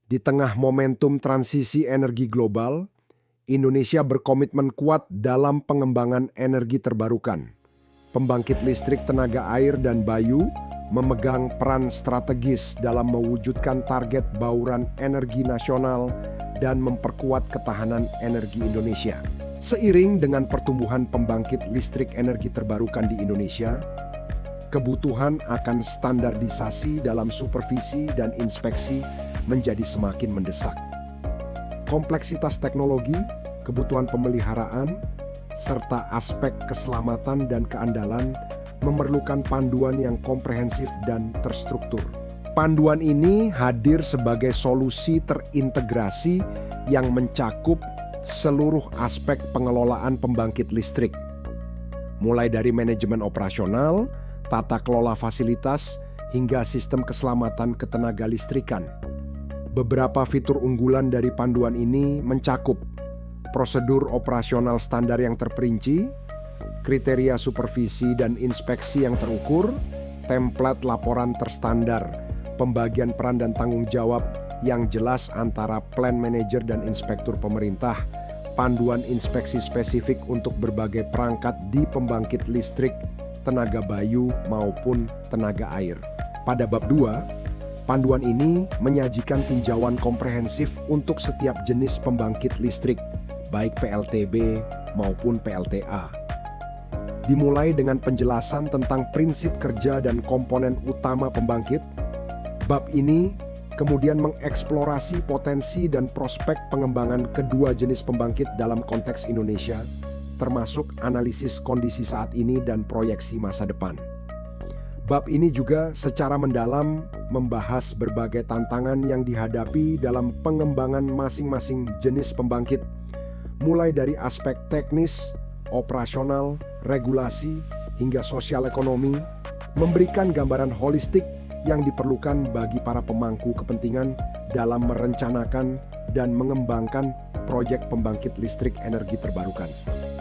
Di tengah momentum transisi energi global, Indonesia berkomitmen kuat dalam pengembangan energi terbarukan. Pembangkit listrik tenaga air dan bayu memegang peran strategis dalam mewujudkan target bauran energi nasional dan memperkuat ketahanan energi Indonesia. Seiring dengan pertumbuhan pembangkit listrik energi terbarukan di Indonesia, kebutuhan akan standarisasi dalam supervisi dan inspeksi menjadi semakin mendesak. Kompleksitas teknologi, kebutuhan pemeliharaan, serta aspek keselamatan dan keandalan memerlukan panduan yang komprehensif dan terstruktur. Panduan ini hadir sebagai solusi terintegrasi yang mencakup seluruh aspek pengelolaan pembangkit listrik, mulai dari manajemen operasional, tata kelola fasilitas, hingga sistem keselamatan ketenaga listrikan. Beberapa fitur unggulan dari panduan ini mencakup prosedur operasional standar yang terperinci, kriteria supervisi dan inspeksi yang terukur, template laporan terstandar, pembagian peran dan tanggung jawab yang jelas antara plan manager dan inspektur pemerintah, panduan inspeksi spesifik untuk berbagai perangkat di pembangkit listrik, tenaga bayu maupun tenaga air. Pada bab 2, panduan ini menyajikan tinjauan komprehensif untuk setiap jenis pembangkit listrik, baik PLTB maupun PLTA. Dimulai dengan penjelasan tentang prinsip kerja dan komponen utama pembangkit, bab ini kemudian mengeksplorasi potensi dan prospek pengembangan kedua jenis pembangkit dalam konteks Indonesia, termasuk analisis kondisi saat ini dan proyeksi masa depan. Bab ini juga secara mendalam membahas berbagai tantangan yang dihadapi dalam pengembangan masing-masing jenis pembangkit, mulai dari aspek teknis, operasional, regulasi, hingga sosial ekonomi, memberikan gambaran holistik yang diperlukan bagi para pemangku kepentingan dalam merencanakan dan mengembangkan proyek pembangkit listrik energi terbarukan.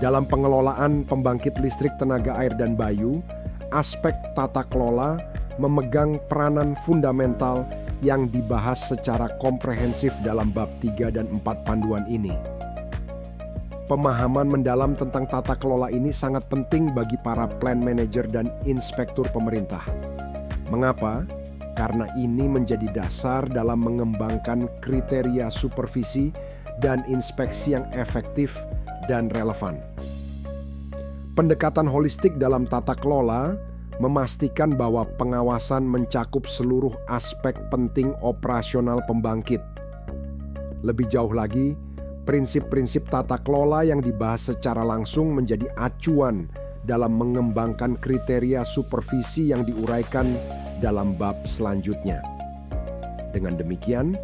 Dalam pengelolaan pembangkit listrik tenaga air dan bayu, aspek tata kelola memegang peranan fundamental yang dibahas secara komprehensif dalam bab 3 dan 4 panduan ini. Pemahaman mendalam tentang tata kelola ini sangat penting bagi para plan manager dan inspektur pemerintah. Mengapa? Karena ini menjadi dasar dalam mengembangkan kriteria supervisi dan inspeksi yang efektif dan relevan. Pendekatan holistik dalam tata kelola memastikan bahwa pengawasan mencakup seluruh aspek penting operasional pembangkit. Lebih jauh lagi, prinsip-prinsip tata kelola yang dibahas secara langsung menjadi acuan dalam mengembangkan kriteria supervisi yang diuraikan dalam bab selanjutnya. Dengan demikian,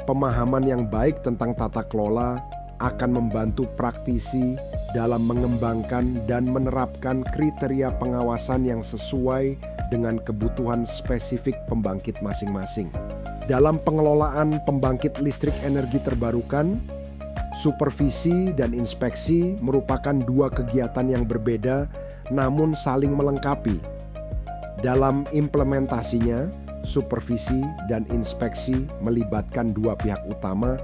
pemahaman yang baik tentang tata kelola akan membantu praktisi dalam mengembangkan dan menerapkan kriteria pengawasan yang sesuai dengan kebutuhan spesifik pembangkit masing-masing. Dalam pengelolaan pembangkit listrik energi terbarukan, supervisi dan inspeksi merupakan dua kegiatan yang berbeda namun saling melengkapi. Dalam implementasinya, supervisi dan inspeksi melibatkan dua pihak utama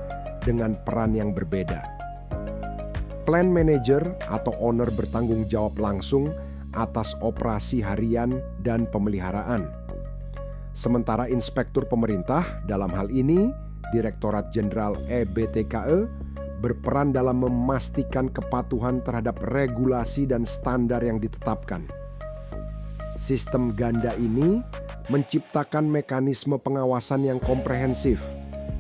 dengan peran yang berbeda. Plan manager atau owner bertanggung jawab langsung atas operasi harian dan pemeliharaan. Sementara inspektur pemerintah, dalam hal ini Direktorat Jenderal EBTKE, berperan dalam memastikan kepatuhan terhadap regulasi dan standar yang ditetapkan. Sistem ganda ini menciptakan mekanisme pengawasan yang komprehensif,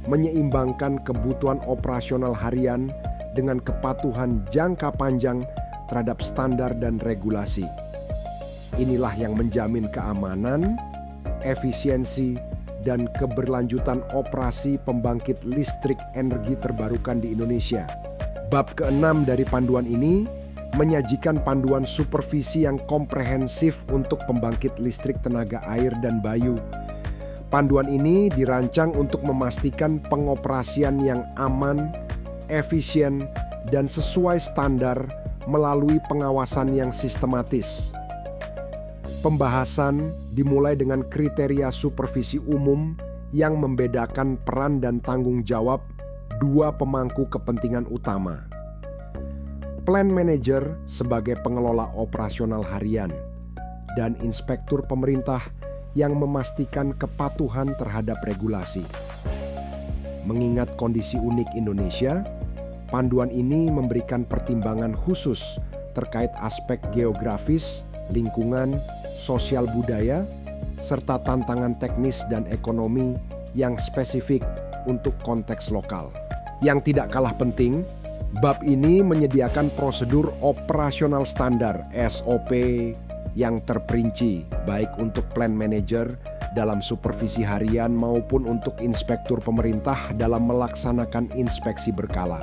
menyeimbangkan kebutuhan operasional harian dengan kepatuhan jangka panjang terhadap standar dan regulasi. Inilah yang menjamin keamanan, efisiensi, dan keberlanjutan operasi pembangkit listrik energi terbarukan di Indonesia. Bab ke-6 dari panduan ini menyajikan panduan supervisi yang komprehensif untuk pembangkit listrik tenaga air dan bayu. Panduan ini dirancang untuk memastikan pengoperasian yang aman, efisien, dan sesuai standar melalui pengawasan yang sistematis. Pembahasan dimulai dengan kriteria supervisi umum yang membedakan peran dan tanggung jawab dua pemangku kepentingan utama. Plan manager sebagai pengelola operasional harian dan inspektur pemerintah yang memastikan kepatuhan terhadap regulasi. Mengingat kondisi unik Indonesia, panduan ini memberikan pertimbangan khusus terkait aspek geografis, lingkungan, sosial budaya, serta tantangan teknis dan ekonomi yang spesifik untuk konteks lokal. Yang tidak kalah penting, bab ini menyediakan prosedur operasional standar (SOP) yang terperinci, baik untuk plan manager dalam supervisi harian maupun untuk inspektur pemerintah dalam melaksanakan inspeksi berkala.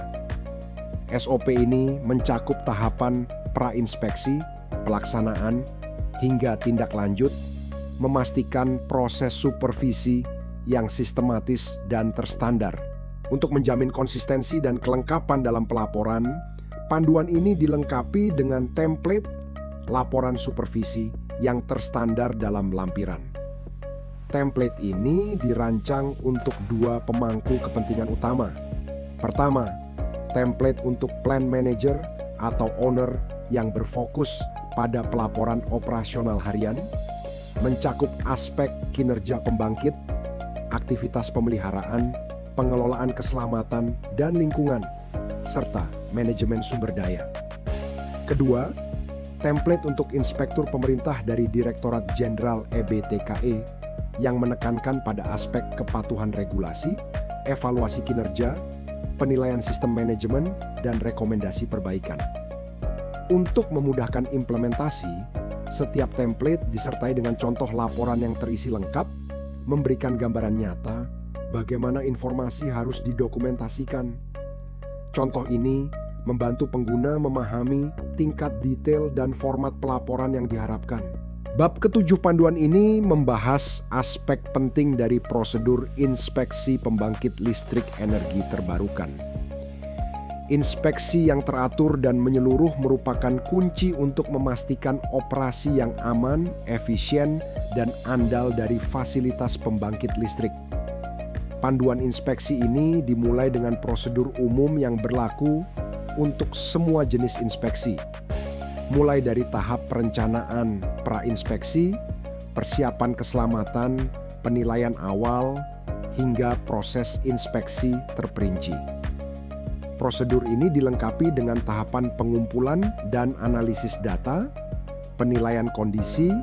SOP ini mencakup tahapan pra-inspeksi, pelaksanaan, hingga tindak lanjut, memastikan proses supervisi yang sistematis dan terstandar. Untuk menjamin konsistensi dan kelengkapan dalam pelaporan, panduan ini dilengkapi dengan template laporan supervisi yang terstandar dalam lampiran. Template ini dirancang untuk dua pemangku kepentingan utama. Pertama, template untuk plan manager atau owner yang berfokus pada pelaporan operasional harian, mencakup aspek kinerja pembangkit, aktivitas pemeliharaan, pengelolaan keselamatan dan lingkungan, serta manajemen sumber daya. Kedua, template untuk inspektur pemerintah dari Direktorat Jenderal EBTKE yang menekankan pada aspek kepatuhan regulasi, evaluasi kinerja, penilaian sistem manajemen, dan rekomendasi perbaikan. Untuk memudahkan implementasi, setiap template disertai dengan contoh laporan yang terisi lengkap, memberikan gambaran nyata bagaimana informasi harus didokumentasikan. Contoh ini membantu pengguna memahami tingkat detail dan format pelaporan yang diharapkan. Bab ketujuh panduan ini membahas aspek penting dari prosedur inspeksi pembangkit listrik energi terbarukan. Inspeksi yang teratur dan menyeluruh merupakan kunci untuk memastikan operasi yang aman, efisien, dan andal dari fasilitas pembangkit listrik. Panduan inspeksi ini dimulai dengan prosedur umum yang berlaku untuk semua jenis inspeksi, mulai dari tahap perencanaan pra-inspeksi, persiapan keselamatan, penilaian awal, hingga proses inspeksi terperinci. Prosedur ini dilengkapi dengan tahapan pengumpulan dan analisis data, penilaian kondisi,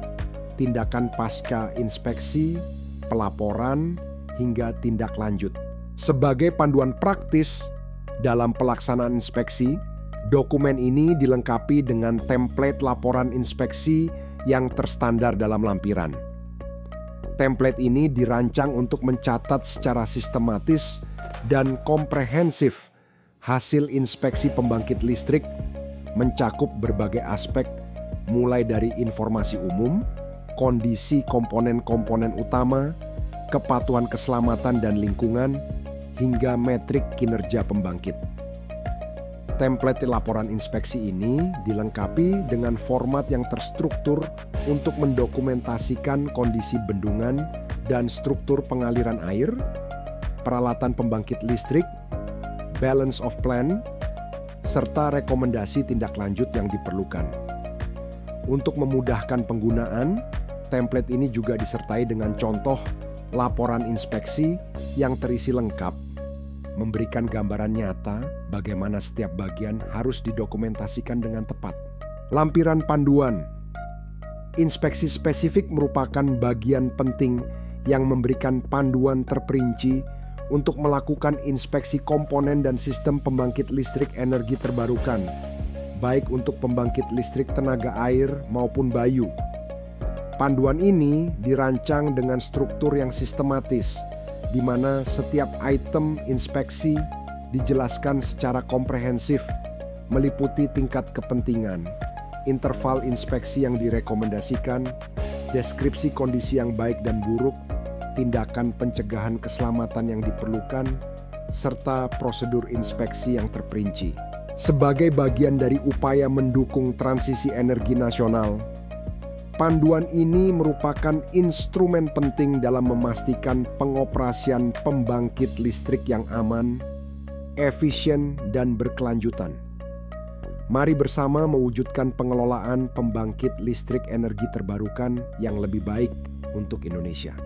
tindakan pasca inspeksi, pelaporan, hingga tindak lanjut. Sebagai panduan praktis dalam pelaksanaan inspeksi, dokumen ini dilengkapi dengan template laporan inspeksi yang terstandar dalam lampiran. Template ini dirancang untuk mencatat secara sistematis dan komprehensif hasil inspeksi pembangkit listrik, mencakup berbagai aspek mulai dari informasi umum, kondisi komponen-komponen utama, kepatuhan keselamatan dan lingkungan, hingga metrik kinerja pembangkit. Template laporan inspeksi ini dilengkapi dengan format yang terstruktur untuk mendokumentasikan kondisi bendungan dan struktur pengaliran air, peralatan pembangkit listrik, balance of plan, serta rekomendasi tindak lanjut yang diperlukan. Untuk memudahkan penggunaan, template ini juga disertai dengan contoh laporan inspeksi yang terisi lengkap, memberikan gambaran nyata bagaimana setiap bagian harus didokumentasikan dengan tepat. Lampiran panduan. Inspeksi spesifik merupakan bagian penting yang memberikan panduan terperinci untuk melakukan inspeksi komponen dan sistem pembangkit listrik energi terbarukan, baik untuk pembangkit listrik tenaga air maupun bayu. Panduan ini dirancang dengan struktur yang sistematis, di mana setiap item inspeksi dijelaskan secara komprehensif, meliputi tingkat kepentingan, interval inspeksi yang direkomendasikan, deskripsi kondisi yang baik dan buruk, tindakan pencegahan keselamatan yang diperlukan, serta prosedur inspeksi yang terperinci. Sebagai bagian dari upaya mendukung transisi energi nasional, Panduan ini merupakan instrumen penting dalam memastikan pengoperasian pembangkit listrik yang aman, efisien, dan berkelanjutan. Mari bersama mewujudkan pengelolaan pembangkit listrik energi terbarukan yang lebih baik untuk Indonesia.